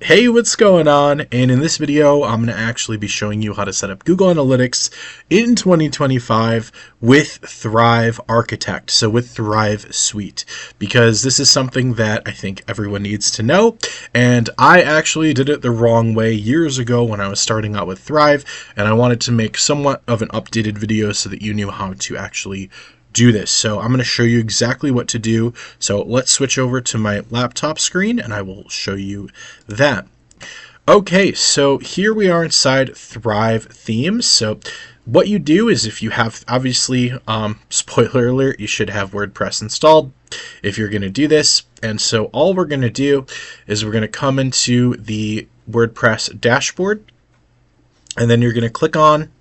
Hey, what's going on? And in this video, I'm going to actually be showing you how to set up Google Analytics in 2025 with Thrive Architect, so with Thrive Suite, because this is something that I think everyone needs to know. And I actually did it the wrong way years ago when I was starting out with Thrive, and I wanted to make somewhat of an updated video so that you knew how to actually do this. So I'm going to show you exactly what to do. So let's switch over to my laptop screen and I will show you that. Okay, so here we are inside Thrive Themes. So what you do is, if you have, obviously, spoiler alert, you should have WordPress installed if you're going to do this. And so all we're going to do is we're going to come into the WordPress dashboard, and then you're going to click on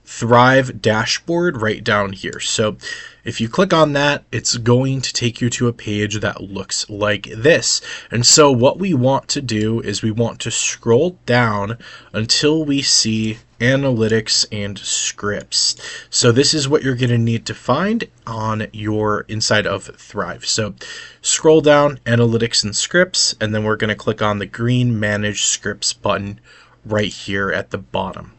Thrive Dashboard right down here. So if you click on that, it's going to take you to a page that looks like this. And so what we want to do is we want to scroll down until we see analytics and scripts. So this is what you're going to need to find on your inside of Thrive. So scroll down, analytics and scripts, and then we're going to click on the green manage scripts button right here at the bottom.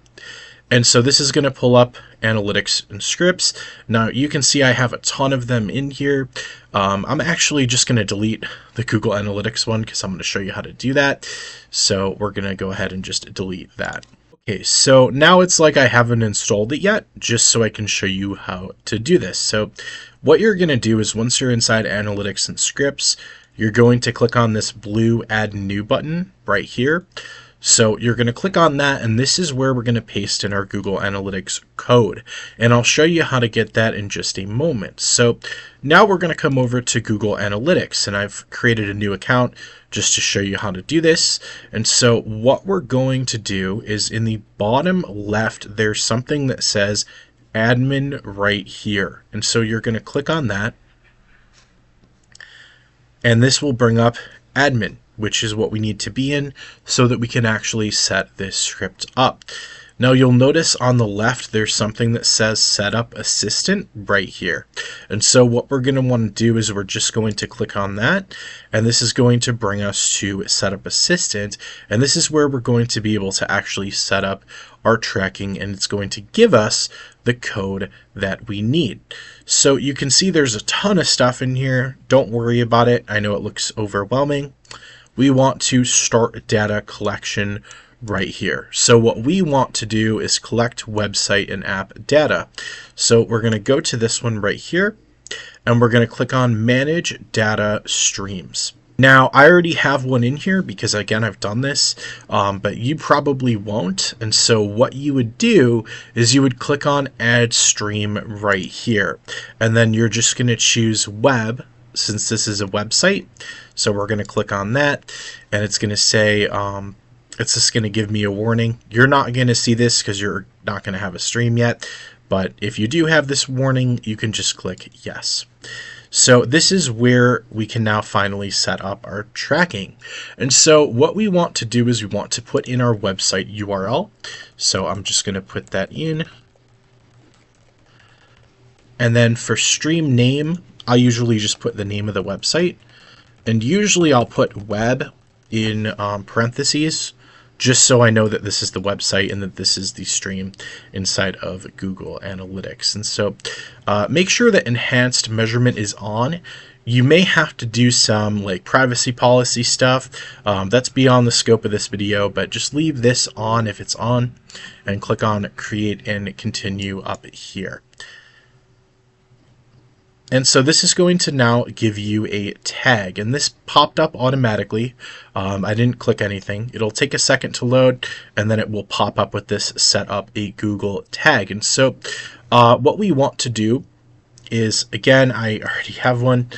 And so this is going to pull up analytics and scripts. Now you can see I have a ton of them in here. I'm actually just going to delete the Google Analytics one because I'm going to show you how to do that. So we're going to go ahead and just delete that. Okay, so now it's like I haven't installed it yet, just so I can show you how to do this. So what you're going to do is, once you're inside analytics and scripts, you're going to click on this blue add new button right here. So you're going to click on that, and this is where we're going to paste in our Google Analytics code. And I'll show you how to get that in just a moment. So now we're going to come over to Google Analytics, and I've created a new account just to show you how to do this. And so what we're going to do is, in the bottom left, there's something that says admin right here. And so you're going to click on that, and this will bring up admin, which is what we need to be in so that we can actually set this script up. Now you'll notice on the left there's something that says Setup Assistant right here. And so what we're going to want to do is we're just going to click on that, and this is going to bring us to Setup Assistant, and this is where we're going to be able to actually set up our tracking, and it's going to give us the code that we need. So you can see there's a ton of stuff in here. Don't worry about it. I know it looks overwhelming. We want to start data collection right here. So what we want to do is collect website and app data. So we're going to go to this one right here, and we're going to click on Manage Data Streams. Now, I already have one in here because, again, I've done this, but you probably won't. And so what you would do is you would click on Add Stream right here, and then you're just going to choose Web, since this is a website. So we're going to click on that, and it's going to say, it's just going to give me a warning. You're not going to see this because you're not going to have a stream yet, but if you do have this warning, you can just click yes. So this is where we can now finally set up our tracking. And so what we want to do is we want to put in our website URL. So I'm just going to put that in. And then for stream name, I usually just put the name of the website, and usually I'll put web in parentheses just so I know that this is the website and that this is the stream inside of Google Analytics. And so make sure that enhanced measurement is on. You may have to do some like privacy policy stuff. That's beyond the scope of this video, but just leave this on if it's on, and click on create and continue up here. And so this is going to now give you a tag, and this popped up automatically. I didn't click anything. It'll take a second to load, and then it will pop up with this set up a Google tag. And so what we want to do is, again, I already have one.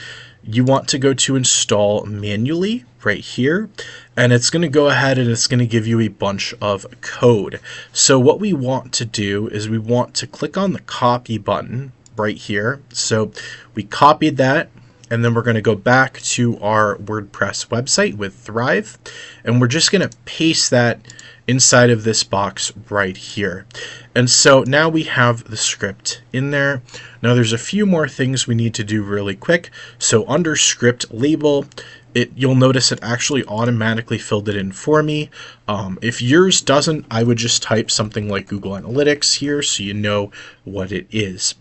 You want to go to install manually right here, and it's going to go ahead and it's going to give you a bunch of code. So what we want to do is we want to click on the copy button right here. So we copied that, and then we're going to go back to our WordPress website with Thrive, and we're just going to paste that inside of this box right here. And so now we have the script in there. Now there's a few more things we need to do really quick. So under script label, you'll notice it actually automatically filled it in for me. If yours doesn't, I would just type something like Google Analytics here so you know what it is.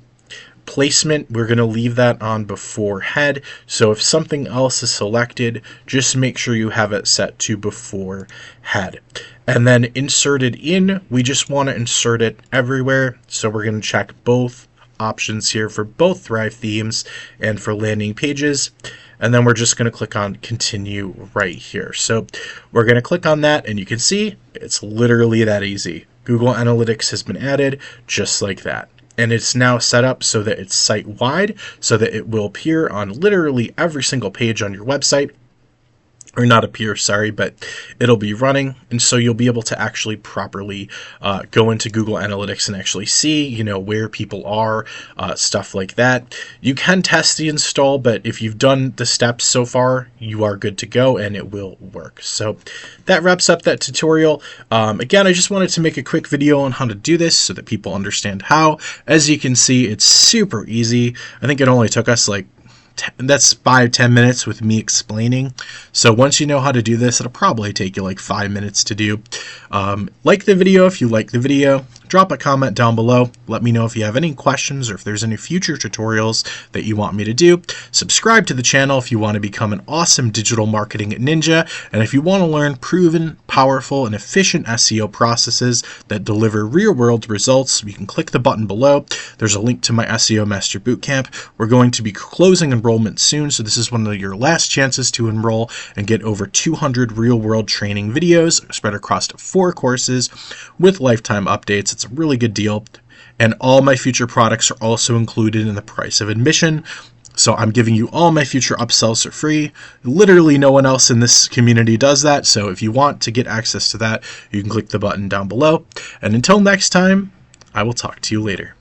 Placement, we're going to leave that on before head. So if something else is selected, just make sure you have it set to before head. And then inserted in, we just want to insert it everywhere. So we're going to check both options here for both Thrive themes and for landing pages. And then we're just going to click on continue right here. So we're going to click on that, and you can see it's literally that easy. Google Analytics has been added just like that. And it's now set up so that it's site-wide, so that it will appear on literally every single page on your website. Or not appear, sorry, but it'll be running, and so you'll be able to actually properly go into Google Analytics and actually see, where people are, stuff like that. You can test the install, but if you've done the steps so far, you are good to go, and it will work. So that wraps up that tutorial. Again, I just wanted to make a quick video on how to do this so that people understand how. As you can see, it's super easy. I think it only took us that's 5-10 minutes with me explaining. So once you know how to do this, it'll probably take you like 5 minutes to do. Like the video if you like the video. Drop a comment down below. Let me know if you have any questions or if there's any future tutorials that you want me to do. Subscribe to the channel if you want to become an awesome digital marketing ninja. And if you want to learn proven, powerful, and efficient SEO processes that deliver real-world results, you can click the button below. There's a link to my SEO Master Bootcamp. We're going to be closing enrollment soon, so this is one of your last chances to enroll and get over 200 real-world training videos spread across 4 courses with lifetime updates. It's a really good deal, and all my future products are also included in the price of admission. So I'm giving you all my future upsells for free. Literally no one else in this community does that, so if you want to get access to that, you can click the button down below. And until next time, I will talk to you later.